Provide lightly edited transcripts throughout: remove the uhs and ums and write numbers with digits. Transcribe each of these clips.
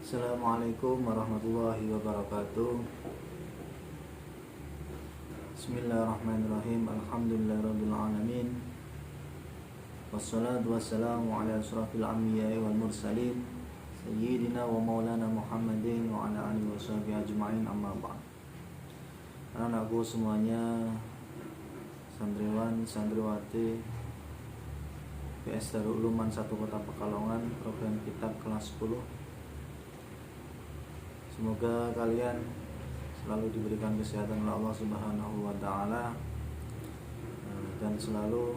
Assalamualaikum warahmatullahi wabarakatuh. Bismillahirrahmanirrahim. Alhamdulillahirabbil alamin. Wassalatu wassalamu ala asyrafil anbiya'i wal mursalin sayyidina wa maulana Muhammadin wa ala alihi washabihi ajma'in, amma ba'd. Anak-anakku semuanya, santriwan, santriwati PS Darul Uluman 1 Kota Pekalongan, program kitab kelas 10. Semoga kalian selalu diberikan kesehatan oleh Allah Subhanahu wa taala dan selalu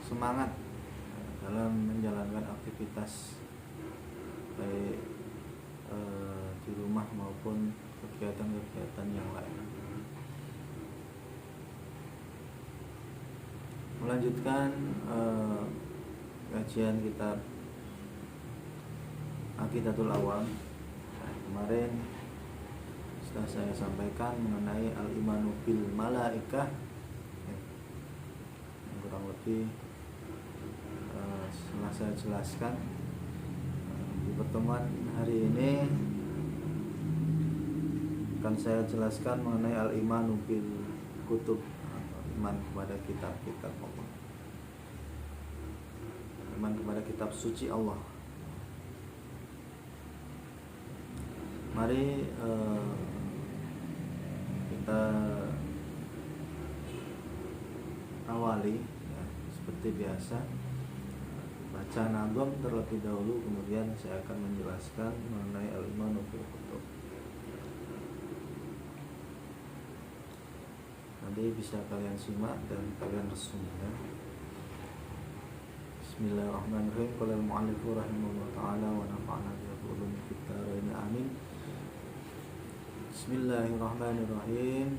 semangat dalam menjalankan aktivitas baik di rumah maupun kegiatan-kegiatan yang lain. Melanjutkan kajian kitab Aqidatul Awam. Kemarin sudah saya sampaikan mengenai al-imanu bil malaikah, yang kurang lebih setelah saya jelaskan. Di pertemuan hari ini akan saya jelaskan mengenai al-imanu bil kutub, iman kepada kitab-kitab Allah, iman kepada kitab suci Allah. Mari kita awali ya, seperti biasa, baca nadham terlebih dahulu, kemudian saya akan menjelaskan mengenai al-imanu bil kutub. Nanti bisa kalian simak dan kalian resum ya. Bismillahirrahmanirrahim. Qala al-mu'allif rahimahullah ta'ala wa nafa'ana bi ulumil kitab amin. Bismillahirrahmanirrahim.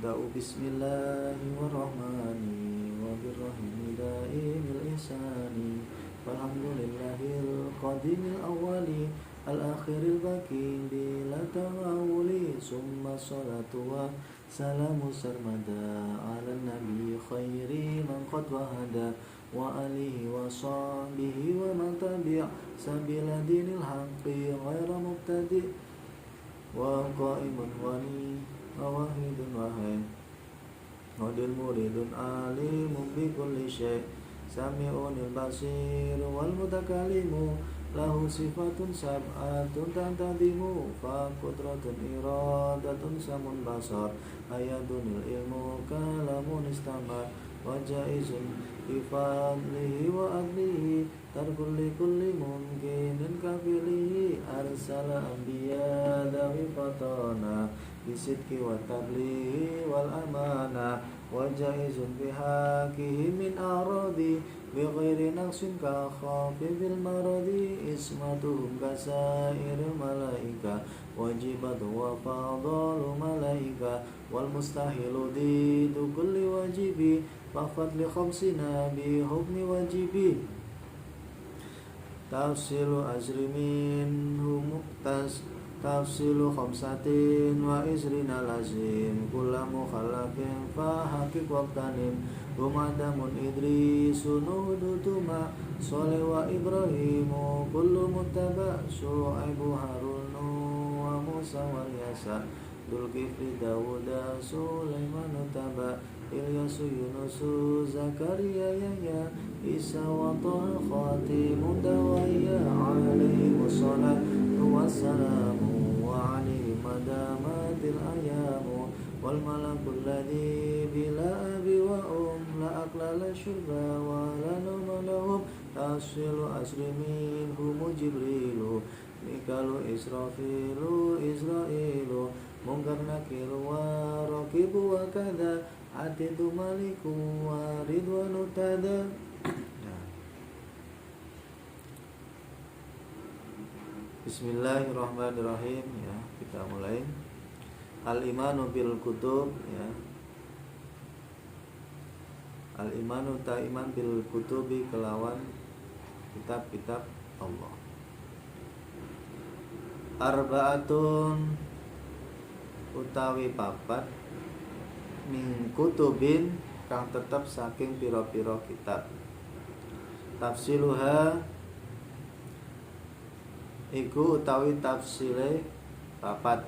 Da'u bismillahirrahmanirrahim wa birrahim da'imil ihsani walhamdulillahil qadimil awwali al-akhiril baqi bila ta'awuli summa salatu wa salamu sarmada ala nabi khairi man qad wahada wa alihi wa sahbihi wa man tabi' sabila dinil haqqi ghaira mubtadi' wa qa'imun wani wa wahidun wahid wadil muridun alimun bi kulli syai' sami'unil basir wal mutakallimu lahu sifatun sab'atun tantadimu fa qudratun iradatun samun basar ayadunil ilmu kalamun istamar wa jaizun bifadlihi wa adlihi tarkul likulli mungkinin kafilihi arsala anbiya dawi fatana bisidki wa tablighi wal amana wa jaizun bihakihi min aradi bighairi naqsin ka khafifil maradi ismatuhum kasairil malaika wajibatu wa fadalu malaika wal mustahilu didu kulli wajibi fafad li khamsina bi hukmi wajibi tafsilu azrimin humuktas tafsilu khamsatin wa isrina lazim kullamu khalafin fa haqiq waqtanim Umadamun idrisu nuhdutuma Soleh wa ibrahimu kullu muttaba Syu'aibu harunu wa musa wal yasa Dulkifli dawuda Sulaiman taba Ilyasu yunusu Zakaria yahya Isa wa taha khatimun dawaya Alaihimu salatu wassalamu Wa alaihi madamatil ayamu Wal malakul ladhi bila abi wa la aklala syurba wa la nama lahum tasilu asri minhumu jibrilu mikalu israfilu isra'ilu mungkar nakiru wa rakibu wa kada atidu maliku wa ridwanu tada. Bismillahirrahmanirrahim ya, kita mulai. Al-imanu bil kutub ya. Al-imanu ta'iman bil kutubi kelawan kitab-kitab Allah. Arba'atun utawi papat min kutubin kang tetep saking pira-pira kitab. Tafsiluha iku utawi tafsile papat.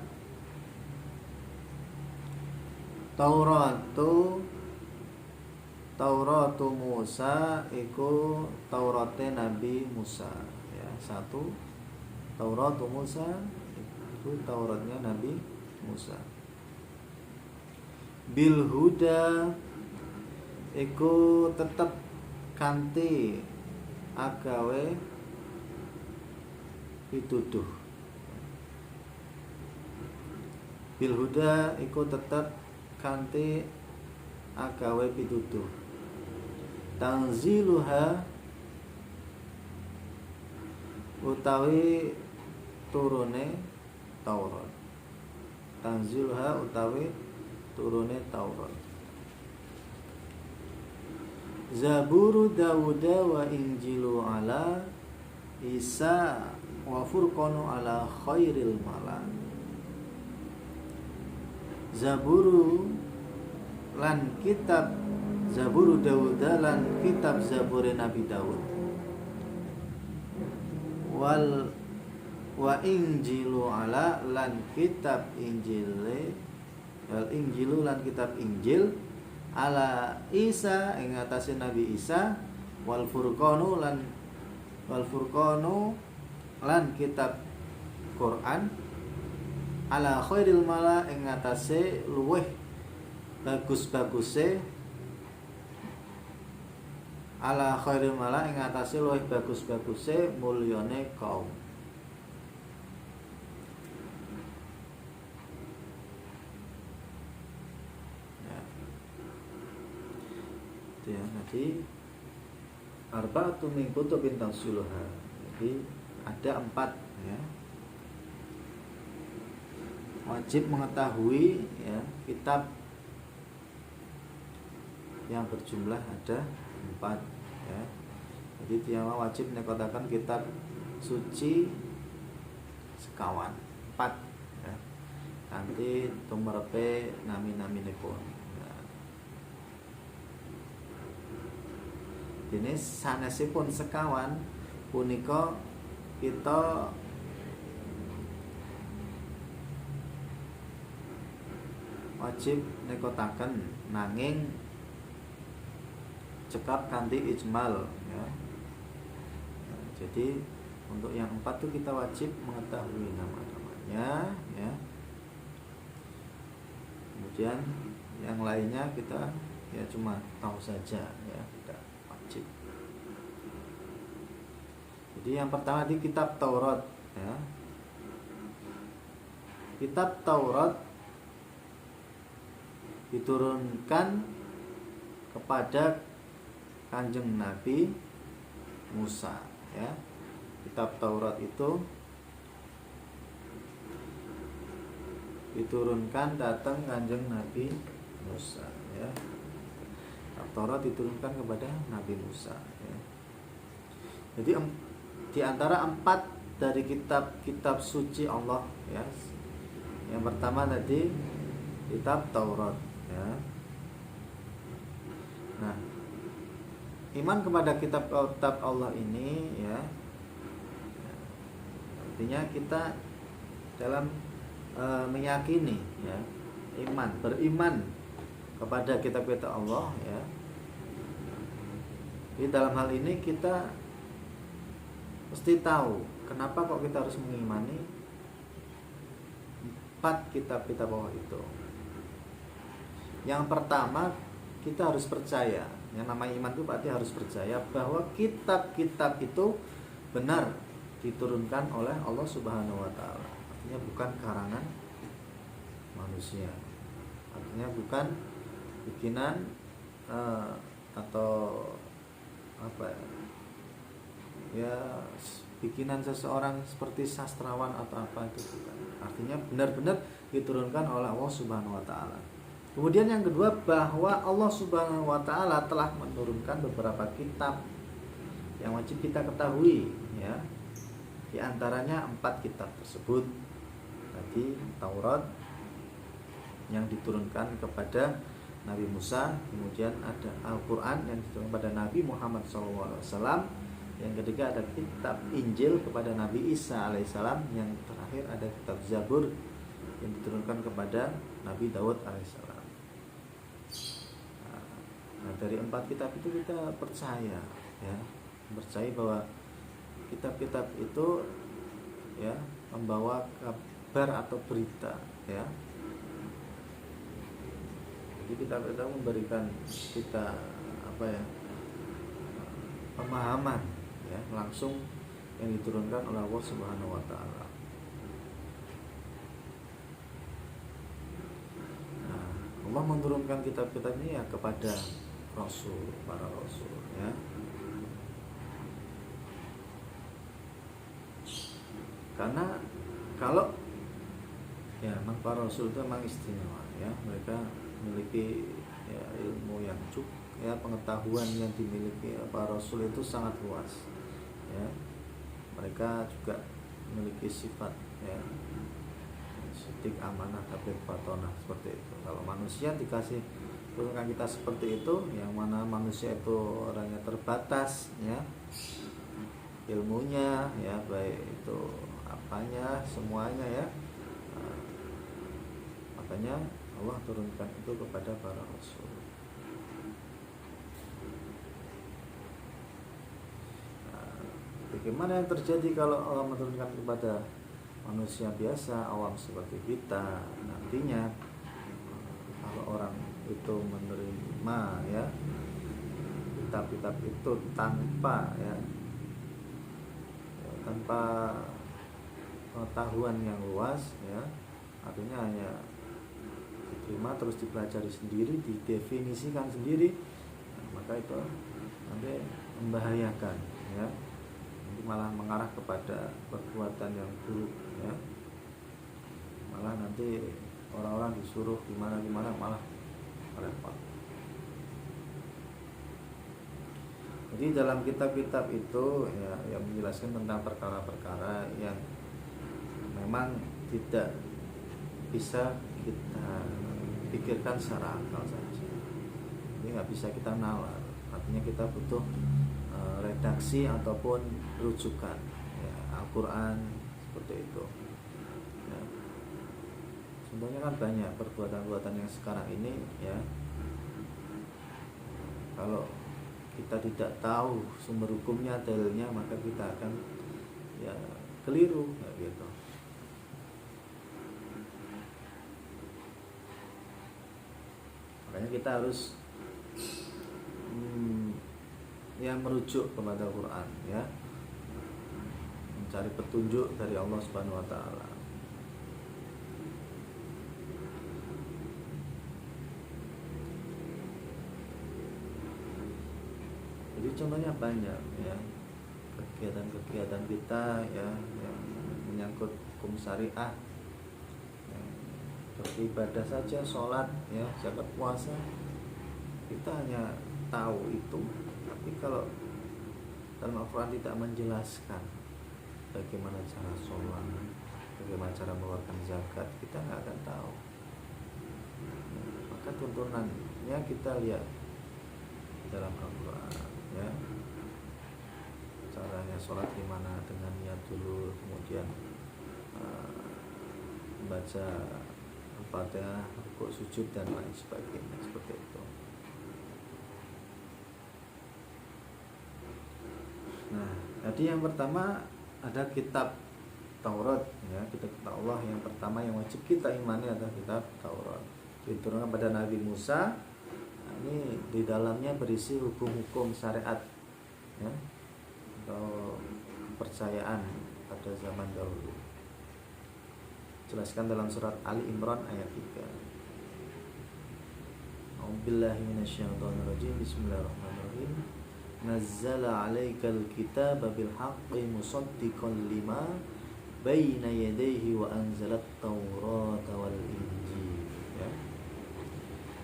Tauratu Musa iku Taurate Nabi Musa ya. Satu, Tauratu Musa itu Tauratnya Nabi Musa. Bil huda iku tetep kanthi agawe pituduh. Bil huda iku tetep kanthi agawe pituduh. Tanziluha utawi turune Taurat. Tanziluha utawi turune Taurat. Zaburu Dawuda wa Injilu ala Isa wa Furqanu ala khairil mala. Zaburu lan kitab Zaburu Dawuda lan kitab Zabure Nabi Dawud. Wa Injilu ala lan kitab Injile wal Injilu lan kitab Injil ala Isa ing atase Nabi Isa wal Furqanu lan kitab Quran ala khairil mala ing atase luweh bagus-baguse ala khairil mala ing atase luwih bagus-baguse mulyane kaum. Ya, nanti arba'atu min kutubin tansiluha. Jadi ada 4 ya. Wajib mengetahui ya kitab yang berjumlah ada 4 ya. Jadi tiang wajib menekotakan kitab suci sekawan 4 ya. Nanti tumrepe nami-naminipun. Dene sanesipun sekawan punika kita wajib nekotaken nanging cekap kanthi ijmal ya. Jadi untuk yang 4 itu kita wajib mengetahui nama-namanya ya. Kemudian yang lainnya kita ya cuma tahu saja ya, tidak wajib. Jadi yang pertama di kitab Taurat ya. Kitab Taurat diturunkan kepada Kanjeng Nabi Musa ya. Kitab Taurat itu diturunkan datang Kanjeng Nabi Musa ya. Kitab Taurat diturunkan kepada Nabi Musa ya. Jadi di antara 4 dari kitab suci Allah ya. Yang pertama tadi kitab Taurat ya. Nah, iman kepada kitab Allah ini ya, artinya kita dalam meyakini ya, beriman kepada kitab-kitab Allah ya. Jadi dalam hal ini kita mesti tahu kenapa kok kita harus mengimani 4 kitab-kitab Allah itu. Yang pertama kita harus percaya, yang namanya iman itu berarti harus percaya bahwa kitab-kitab itu benar diturunkan oleh Allah Subhanahu wa taala. Artinya bukan karangan manusia. Artinya bukan bikinan atau apa ya, bikinan seseorang seperti sastrawan atau apa, itu bukan. Artinya benar-benar diturunkan oleh Allah Subhanahu wa taala. Kemudian yang kedua, bahwa Allah Subhanahu wa taala telah menurunkan beberapa kitab yang wajib kita ketahui ya. Di antaranya 4 kitab tersebut tadi Taurat yang diturunkan kepada Nabi Musa, kemudian ada Al-Quran yang diturunkan kepada Nabi Muhammad SAW, yang ketiga ada kitab Injil kepada Nabi Isa alaihissalam, yang terakhir ada kitab Zabur yang diturunkan kepada Nabi Daud alaihissalam. Nah, dari 4 kitab itu kita percaya, ya, percaya bahwa kitab-kitab itu ya membawa kabar atau berita, ya. Jadi kita memberikan kita pemahaman, ya, langsung yang diturunkan oleh Allah Subhanahu wa taala. Nah, Allah menurunkan kitab-kitab ini ya kepada rasul, para rasul, ya. Karena kalau ya memang para rasul itu memang istimewa, ya, mereka memiliki ya, ilmu yang cukup, ya, pengetahuan yang dimiliki para rasul itu sangat luas, ya. Mereka juga memiliki sifat, ya, sidik, amanah, tabligh, batonah, seperti itu. Kalau manusia dikasih turunkan kita seperti itu, yang mana manusia itu orangnya terbatas, ya, ilmunya, ya, baik itu apanya, semuanya, ya. Makanya Allah turunkan itu kepada para rasul. Nah, bagaimana yang terjadi kalau Allah menurunkan kepada manusia biasa, awam seperti kita? Nantinya kalau orang itu menerima, ya, kitab-kitab itu tanpa pengetahuan yang luas, ya, artinya hanya diterima terus dipelajari sendiri, didefinisikan sendiri, nah, maka itu nanti membahayakan, ya, nanti malah mengarah kepada perbuatan yang buruk, ya, malah nanti orang-orang disuruh gimana malah repot. Jadi dalam kitab-kitab itu, ya, yang menjelaskan tentang perkara-perkara yang memang tidak bisa kita pikirkan secara akal saja. Ini nggak bisa kita nalar. Artinya kita butuh redaksi ataupun rujukan, ya, Al-Quran seperti itu. Ya. Sebenarnya kan banyak perbuatan-perbuatan yang sekarang ini, ya, kalau kita tidak tahu sumber hukumnya, dalilnya, maka kita akan ya keliru, ya, gitu. Makanya kita harus ya merujuk kepada Al-Quran, ya, mencari petunjuk dari Allah Subhanahu wa taala. Jadi contohnya banyak, ya, kegiatan-kegiatan kita, ya, yang menyangkut hukum syariah, beribadah saja, sholat, ya, zakat, puasa, kita hanya tahu itu, tapi kalau dalam Al-Quran tidak menjelaskan bagaimana cara sholat, bagaimana cara mengeluarkan zakat, kita nggak akan tahu. Maka tuntunannya kita lihat dalam Al-Quran, ya, caranya sholat gimana, dengan niat dulu, kemudian membaca Al-Fatihah, rukuk, sujud, dan lain sebagainya, seperti itu. Nah, jadi yang pertama ada kitab Taurat, ya, kitab Allah yang pertama yang wajib kita imani adalah kitab Taurat. Diturunkan pada Nabi Musa. Nah, ini di dalamnya berisi hukum-hukum syariat, ya, atau kepercayaan pada zaman dahulu. Jelaskan dalam surat Ali Imran ayat 3. A'udzubillahi minasyaitonirrajim. Bismillahirrahmanirrahim. Nazzala 'alaikal kitaba bil haqqi musaddiqan lima baina yadayhi wa anzalat taurata wal injil, ya.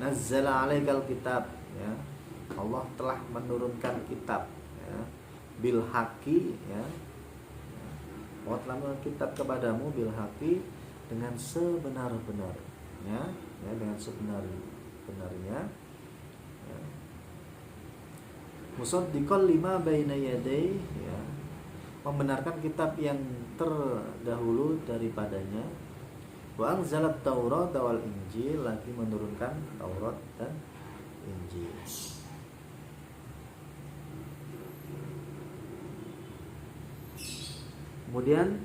Nazzala 'alaikal kitab, ya, Allah telah menurunkan kitab, ya, bil haqqi, ya, Allah telah menurunkan kitab kepadamu bil haqqi, dengan sebenar-benarnya, ya, dengan sebenarnya. benarnya. Ya. Musaddiqal lima baina yaday, ya, membenarkan kitab yang terdahulu daripadanya. Wa anzalat Taurat wal Injil, lagi menurunkan Taurat dan Injil. Kemudian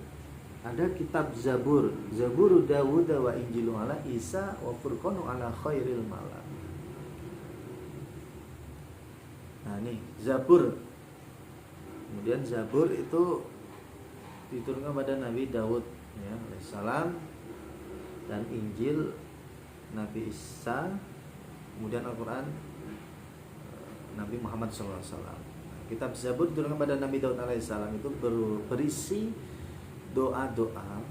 ada kitab Zabur, Zabur Dawud wa Injilu ala Isa wa Furqanu ala khairil malam. Nah ini Zabur. Kemudian Zabur itu diturunkan pada Nabi Daud, ya, alaihissalam, dan Injil Nabi Isa, kemudian Al-Quran Nabi Muhammad SAW. Kitab Zabur diturunkan pada Nabi Daud alaihissalam itu berisi doa-doa,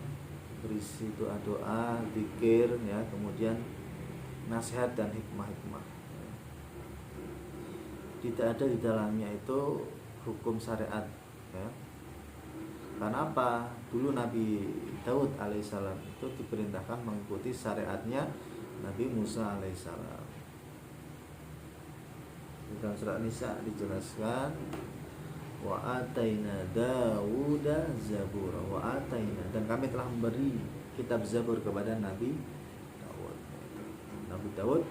zikir, ya, kemudian nasihat dan hikmah-hikmah. Tidak ada di dalamnya itu hukum syariat, ya. Karena apa? Dulu Nabi Daud alaihissalam itu diperintahkan mengikuti syariatnya Nabi Musa alaihissalam. Di dalam surat Nisa dijelaskan, wa ataina Dawuda Zabura, wa ataina, dan kami telah memberi kitab Zabur kepada Nabi Daud. Nabi Daud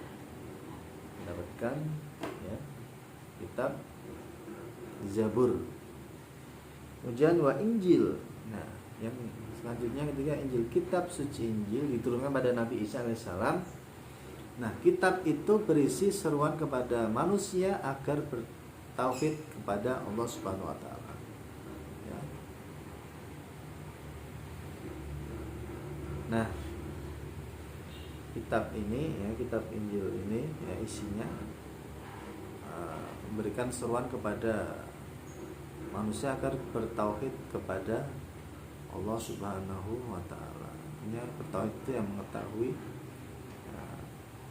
mendapatkan, ya, kitab Zabur. Kemudian wa Injil. Nah, yang selanjutnya ketika Injil, kitab suci Injil diturunkan pada Nabi Isa alaihissalam. Nah, kitab itu berisi seruan kepada manusia agar bertauhid kepada Allah Subhanahu wa taala. Ya. Nah, kitab ini, ya, kitab Injil ini, ya, isinya memberikan seruan kepada manusia agar bertauhid kepada Allah Subhanahu wa taala. Ini bertauhid itu yang mengetahui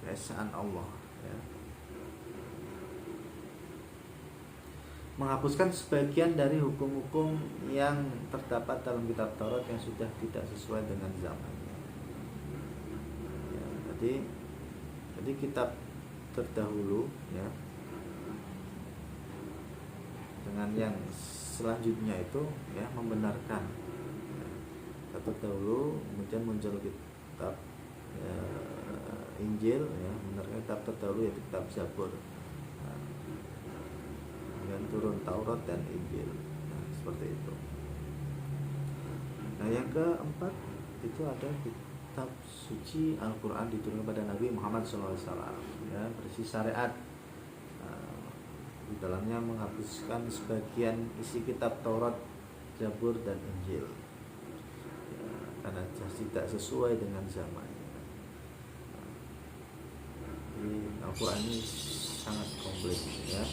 keesaan Allah, ya. Menghapuskan sebagian dari hukum-hukum yang terdapat dalam kitab Taurat yang sudah tidak sesuai dengan zamannya. Ya, jadi kitab terdahulu, ya, dengan yang selanjutnya itu, ya, membenarkan, ya, kitab terdahulu, kemudian muncul kitab, ya, Injil, ya, membenarkan kitab terdahulu yaitu kitab Zabur. Nah, kemudian turun Taurat dan Injil. Nah, seperti itu. Nah, yang keempat itu ada kitab suci Al-Quran diturunkan pada Nabi Muhammad SAW, ya, berisi syariat. Di dalamnya menghapuskan sebagian isi kitab Taurat, Zabur dan Injil, ya, karena tidak sesuai dengan zamannya. Jadi Al-Quran ini sangat komplit, ya.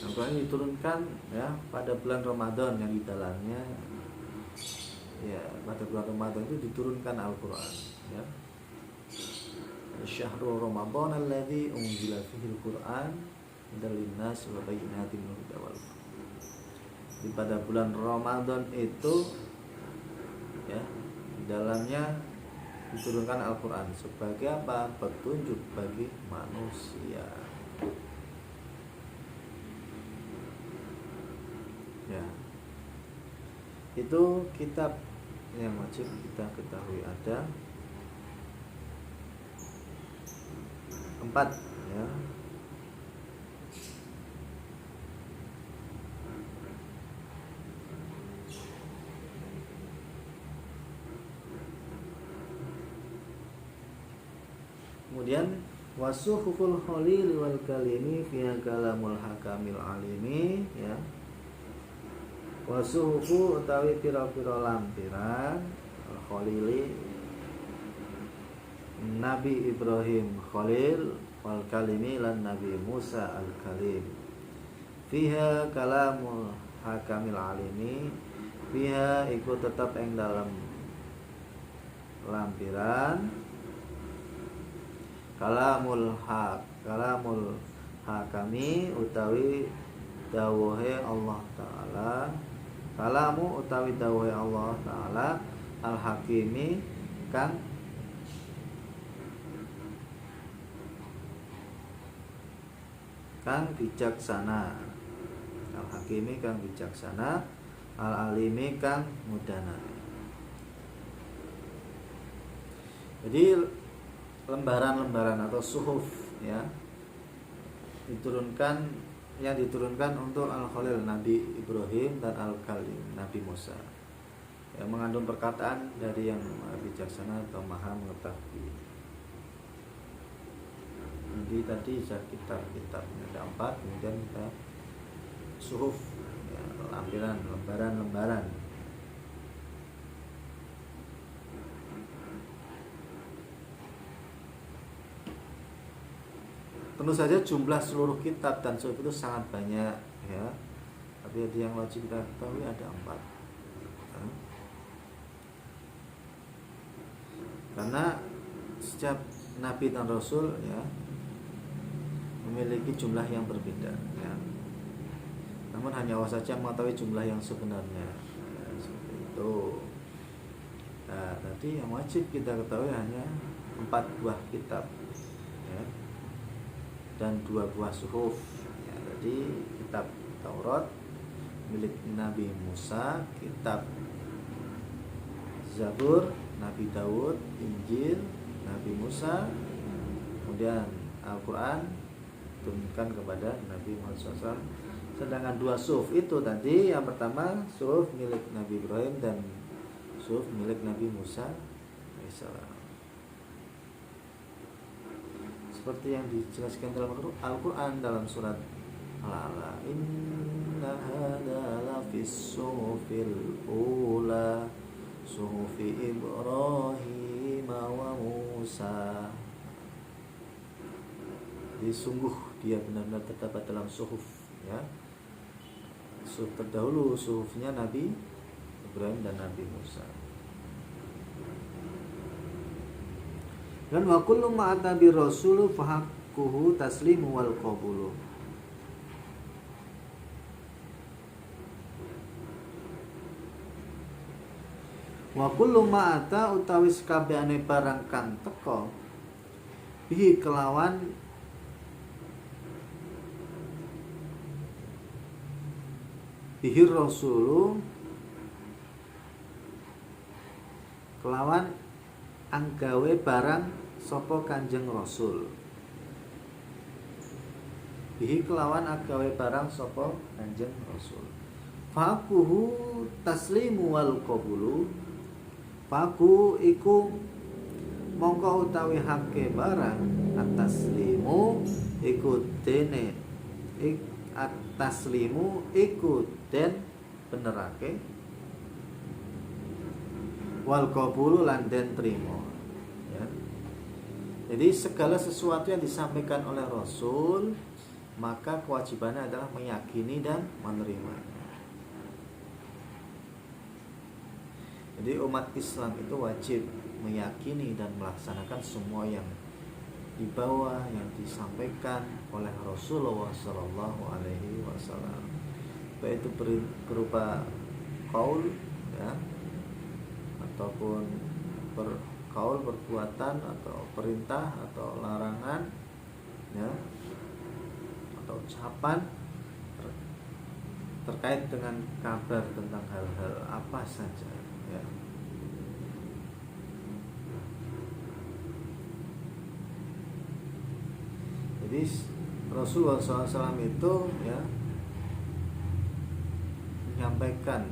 Al-Quran ini diturunkan, ya, pada bulan Ramadan, yang di dalamnya, ya, pada bulan Ramadan itu diturunkan Al-Quran, ya. Syahrul Ramadan alladzi unzila fihi al-Qur'an hudal linnas wa bayyinatin minal huda wal furqan. Di pada bulan Ramadan itu, ya, di dalamnya diturunkan Al-Qur'an sebagai apa? Petunjuk bagi manusia. Ya. Itu kitab yang wajib kita ketahui ada 4, ya. Kemudian wasuhuful khalil wal kalimi fiha kalamul hakamil alimi, ya. Wasuhufu utawi pira-pira lampiran khalili Nabi Ibrahim Khalil, wal kalimi lan Nabi Musa al-Kalim. Fiha kalamul hakamil alimi, fiha iku tetap ing dalam lampiran kalamul hakami utawi dawuhe Allah taala, kalamu utawi dawuhe Allah taala, al hakimi kang kang bijaksana, al-hakimi kang bijaksana, al-alimi kang mudana. Jadi lembaran-lembaran atau suhuf ya yang diturunkan untuk Al-Khalil Nabi Ibrahim dan Al-Kalim Nabi Musa, yang mengandung perkataan dari yang bijaksana atau maha mengetahui. Jadi tadi kitab-kitabnya ada 4, kemudian kita suhuf ya, lembaran-lembaran. Tentu saja jumlah seluruh kitab dan suhuf itu sangat banyak ya. Tapi yang wajib kita ketahui ada 4 ya. Karena setiap nabi dan rasul ya memiliki jumlah yang berbeda ya. Namun hanya Allah saja mengetahui jumlah yang sebenarnya ya, seperti itu. Nah, tadi yang wajib kita ketahui hanya 4 buah kitab ya, dan 2 buah suhuf ya. Jadi kitab Taurat milik Nabi Musa, kitab Zabur Nabi Daud, Injil Nabi Musa, kemudian Al-Quran turunkan kepada Nabi Muhammad SAW. Sedangkan 2 suhuf itu tadi, yang pertama suhuf milik Nabi Ibrahim dan suhuf milik Nabi Musa AS. Seperti yang dijelaskan dalam Al-Quran dalam surat Al-A'la, inna hadza lafis suhufil ula suhufi Ibrahim wa Musa. Jadi sungguh dia benar-benar terdapat dalam suhuf ya. Suhuf terdahulu, suhufnya Nabi Ibrahim dan Nabi Musa. Dan wa kullu ma atabi rasulu fahaqquhu taslimu wal qabulu. Wa kullu ma ata utawi sakabehane barang kang teka bihi kelawan bihi rasulu kelawan anggawe barang sapa Kanjeng Rasul. Bihi kelawan agawe barang sapa Kanjeng Rasul. Faquhu taslimu wal qabulu. Faku iku mongko utawi hake barang ataslimu iku dene ataslimu iku den benerake wal qabulu lan den trimo ya. Jadi segala sesuatu yang disampaikan oleh Rasul maka kewajibannya adalah meyakini dan menerimanya. Jadi umat Islam itu wajib meyakini dan melaksanakan semua yang dibawa, yang disampaikan oleh Rasulullah Sallallahu Alaihi Wasallam, baik itu berupa qaul ya, ataupun berkaul, perbuatan, atau perintah atau larangan ya, atau ucapan terkait dengan kabar tentang hal-hal apa saja ya. Jadi Rasulullah SAW itu ya menyampaikan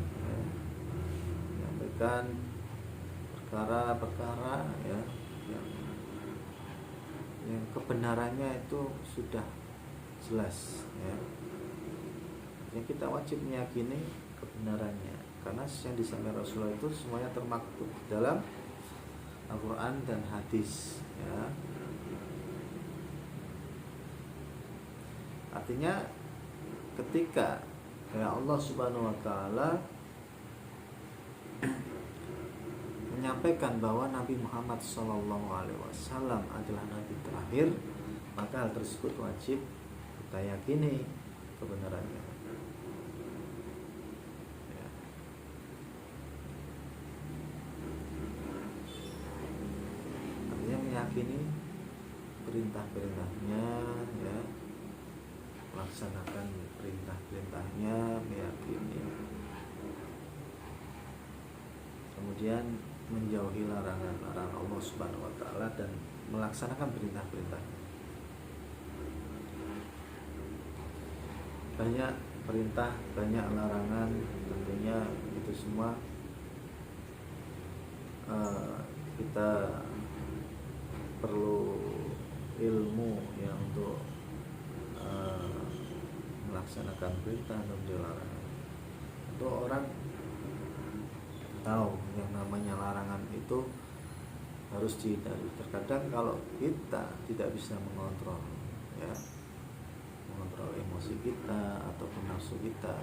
perkara-perkara ya yang kebenarannya itu sudah jelas ya. Yang kita wajib meyakini kebenarannya karena yang disampaikan Rasulullah itu semuanya termaktub dalam Al-Quran dan hadis ya. Artinya ketika ya Allah Subhanahu wa taala menyampaikan bahwa Nabi Muhammad SAW adalah Nabi terakhir, maka hal tersebut wajib kita yakini kebenarannya ya. Artinya meyakini perintah-perintahnya ya, melaksanakan perintah-perintahnya, meyakini, kemudian menjauhi larangan-larangan Allah Subhanahu wa taala dan melaksanakan perintah-perintahnya. Banyak perintah, banyak larangan, tentunya itu semua kita perlu ilmu ya untuk melaksanakan perintah dan larangan. Untuk orang tahu yang namanya larangan itu harus dihindari. Terkadang kalau kita tidak bisa mengontrol ya, mengontrol emosi kita ataupun nafsu kita,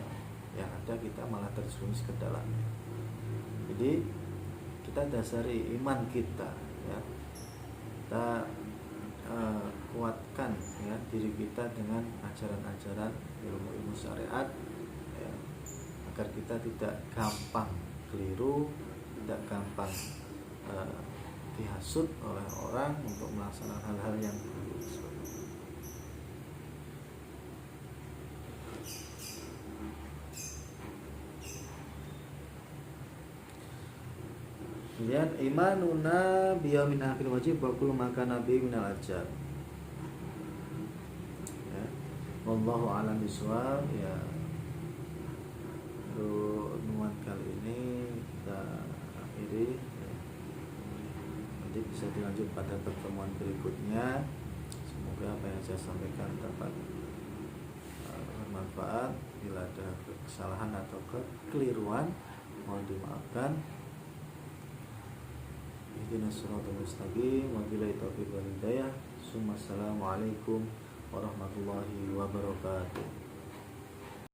yang ada kita malah terjerumus ke dalamnya. Jadi kita dasari iman kita ya, kita kuatkan ya diri kita dengan ajaran-ajaran ilmu-ilmu syariat ya, agar kita tidak gampang keliru, tidak gampang dihasut oleh orang untuk melaksanakan hal-hal yang keliru. Kemudian imanuna biyaumin akhir wajib wa kullu ma kana bi minal ajab. Ya. Wallahu a'lam bishawab ya. Renungan kali ini kita akhiri ya. Nanti bisa dilanjut pada pertemuan berikutnya. Semoga apa yang saya sampaikan dapat bermanfaat. Bila ada kesalahan atau kekeliruan mohon dimaafkan. Ihdinas siratal mustaqim wa billahi taufiq wal hidayah. Assalamualaikum warahmatullahi wabarakatuh.